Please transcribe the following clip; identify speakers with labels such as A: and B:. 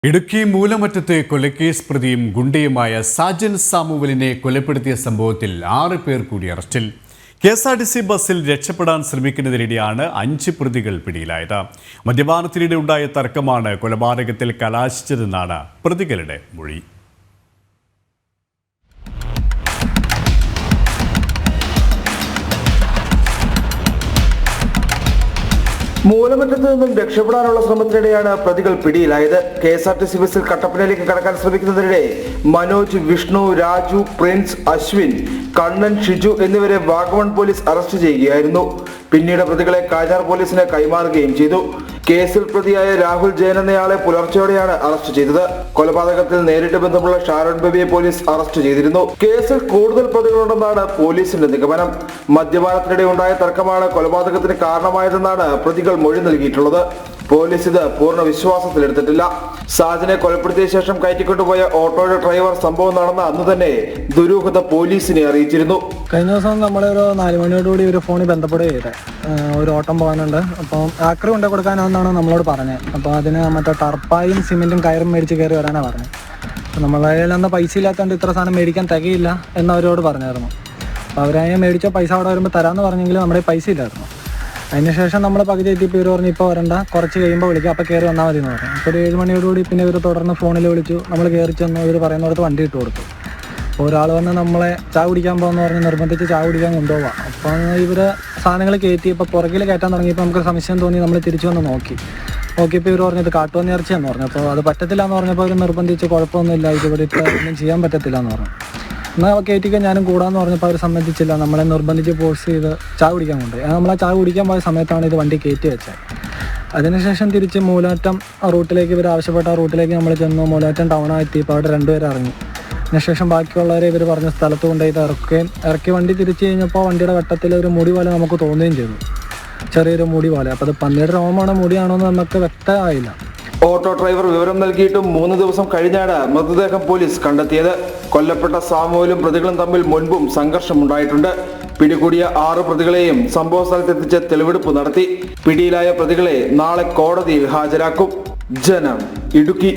A: ഇടുക്കി മൂലമറ്റത്തെ കൊലക്കേസ് പ്രതിയും ഗുണ്ടയുമായ സാജൻ സാമുവലിനെ കൊലപ്പെടുത്തിയ സംഭവത്തിൽ 6 പേർ കൂടി അറസ്റ്റിൽ. KSRTC ബസ്സിൽ രക്ഷപ്പെടാൻ ശ്രമിക്കുന്നതിനിടെയാണ് 5 പ്രതികൾ പിടിയിലായത്. മദ്യപാനത്തിനിടെ ഉണ്ടായ തർക്കമാണ് കൊലപാതകത്തിൽ കലാശിച്ചതെന്നാണ് പ്രതികളുടെ മൊഴി.
B: മൂലമറ്റത്ത് നിന്നും രക്ഷപ്പെടാനുള്ള ശ്രമത്തിനിടെയാണ് പ്രതികൾ പിടിയിലായത്. KSRTC ബസ്സിൽ കട്ടപ്പനയിലേക്ക് കടക്കാൻ ശ്രമിക്കുന്നതിനിടെ മനോജ്, വിഷ്ണു, രാജു, പ്രിൻസ്, അശ്വിൻ, കണ്ണൻ, ഷിജു എന്നിവരെ വാഗമൺ പോലീസ് അറസ്റ്റ് ചെയ്യുകയായിരുന്നു. പിന്നീട് പ്രതികളെ കാഞ്ഞാർ പോലീസിന് കൈമാറുകയും ചെയ്തു. കേസിൽ പ്രതിയായ രാഹുൽ ജയൻ എന്നയാളെ പുലർച്ചെയോടെയാണ് അറസ്റ്റ് ചെയ്തത്. കൊലപാതകത്തിൽ നേരിട്ട് ബന്ധമുള്ള ഷാരോൺ ബേബിയെ പോലീസ് അറസ്റ്റ് ചെയ്തിരുന്നു. കേസിൽ കൂടുതൽ പ്രതികളുണ്ടെന്നാണ് പോലീസിന്റെ നിഗമനം. മദ്യപാനത്തിനിടെ ഉണ്ടായ തർക്കമാണ് കൊലപാതകത്തിന് കാരണമായതെന്നാണ് പ്രതികൾ മൊഴി നൽകിയിട്ടുള്ളത്. പോലീസ് ഇത് പൂർണ്ണ വിശ്വാസത്തിലെടുത്തിട്ടില്ല. സാജനെ കൊലപ്പെടുത്തിയ ശേഷം കയറ്റിക്കൊണ്ടുപോയ ഓട്ടോയുടെ ഡ്രൈവർ സംഭവം നടന്ന അന്ന് തന്നെ ദുരൂഹത പോലീസിനെ അറിയിച്ചിരുന്നു.
C: കഴിഞ്ഞ ദിവസം നമ്മളൊരു 4 മണിയോടുകൂടി ഒരു ഫോണിൽ ബന്ധപ്പെടുകയാണ്. ഒരു ഓട്ടം പോകാനുണ്ട്, അപ്പം ആക്രി കൊണ്ടു കൊടുക്കാനാണെന്നാണ് നമ്മളോട് പറഞ്ഞത്. അപ്പോൾ അതിന് മറ്റേ ടർപ്പായും സിമെന്റും കയറും മേടിച്ച് കയറി വരാനാണ് പറഞ്ഞത്. അപ്പോൾ നമ്മളെ കയ്യിൽ പൈസ ഇല്ലാത്തതുകൊണ്ട് ഇത്ര സാധനം മേടിക്കാൻ തികയില്ല എന്നവരോട് പറഞ്ഞായിരുന്നു. അപ്പോൾ അവരതിനെ മേടിച്ച പൈസ അവിടെ വരുമ്പോൾ തരാമെന്ന് പറഞ്ഞെങ്കിലും നമ്മുടെ പൈസ ഇല്ലായിരുന്നു. അതിനുശേഷം നമ്മൾ പകുതി എത്തിയപ്പോൾ ഇവർ പറഞ്ഞു ഇപ്പോൾ വരണ്ട, കുറച്ച് കഴിയുമ്പോൾ വിളിക്കാം, അപ്പോൾ കയറി വന്നാൽ മതി എന്ന് പറഞ്ഞു. അപ്പോൾ ഒരു 7 മണിയോടുകൂടി പിന്നെ ഇവർ തുടർന്ന് ഫോണിൽ വിളിച്ചു. നമ്മൾ കയറി ചെന്ന് ഇവർ പറയുന്നിടത്ത് വണ്ടി ഇട്ട് കൊടുത്തു. അപ്പോൾ ഒരാൾ വന്ന് നമ്മളെ ചായ കുടിക്കാൻ പോകുമെന്ന് പറഞ്ഞ് നിർബന്ധിച്ച് ചായ കുടിക്കാൻ കൊണ്ടുപോകാം. അപ്പോൾ ഇവർ സാധനങ്ങൾ കയറ്റി ഇപ്പോൾ പുറകിൽ കയറ്റാൻ തുടങ്ങിയപ്പോൾ നമുക്ക് സംശയം തോന്നി. നമ്മൾ തിരിച്ചു വന്ന് നോക്കിയപ്പോൾ ഇവർ പറഞ്ഞത് കാട്ടുപന്നി ഇറച്ചിയെന്ന് പറഞ്ഞു. അപ്പോൾ അത് പറ്റത്തില്ല എന്ന് പറഞ്ഞപ്പോൾ അവർ നിർബന്ധിച്ച് കുഴപ്പമൊന്നുമില്ല, ഇതിവിടെ ഇട്ട് ഒന്നും ചെയ്യാൻ പറ്റത്തില്ല എന്ന് പറഞ്ഞു. എന്നാൽ കയറ്റിക്കാൻ ഞാനും കൂടാന്ന് പറഞ്ഞപ്പോൾ അവർ സമ്മതിച്ചില്ല. നമ്മളെ നിർബന്ധിച്ച് ഫോഴ്സ് ചെയ്ത് ചായ കുടിക്കാൻ കൊണ്ടുപോയി. നമ്മൾ ആ ചായ കുടിക്കാൻ പോയ സമയത്താണ് ഇത് വണ്ടി കയറ്റി വെച്ചത്. അതിനുശേഷം തിരിച്ച് മൂലാറ്റം റൂട്ടിലേക്ക് ഇവർ ആവശ്യപ്പെട്ട റൂട്ടിലേക്ക് നമ്മൾ ചെന്നു. മൂലാറ്റം ടൗണായി എത്തിയപ്പോൾ അവിടെ 2 പേർ ഇറങ്ങി. അതിനുശേഷം ബാക്കിയുള്ളവരെ ഇവർ പറഞ്ഞ സ്ഥലത്ത് കൊണ്ടുപോയി ഇറക്കി വണ്ടി തിരിച്ചു കഴിഞ്ഞപ്പോൾ വണ്ടിയുടെ വെട്ടത്തിൽ ഒരു മുടി പോലെ നമുക്ക് തോന്നുകയും ചെയ്തു, ചെറിയൊരു മുടി പോലെ. അപ്പോൾ അത് പന്നിയുടെ രോമമാണോ മുടിയാണോ എന്ന് നമുക്ക് വ്യക്തമായില്ല.
B: ഓട്ടോ ഡ്രൈവർ വിവരം നൽകിയിട്ടും 3 ദിവസം കഴിഞ്ഞാണ് മൃതദേഹം പോലീസ് കണ്ടെത്തിയത്. കൊല്ലപ്പെട്ട സാമുവലും പ്രതികളും തമ്മിൽ മുൻപും സംഘർഷമുണ്ടായിട്ടുണ്ട്. പിടികൂടിയ 6 പ്രതികളെയും സംഭവ സ്ഥലത്തെത്തിച്ച് തെളിവെടുപ്പ് നടത്തി. പിടിയിലായ പ്രതികളെ നാളെ കോടതിയിൽ ഹാജരാക്കും. ജനം, ഇടുക്കി.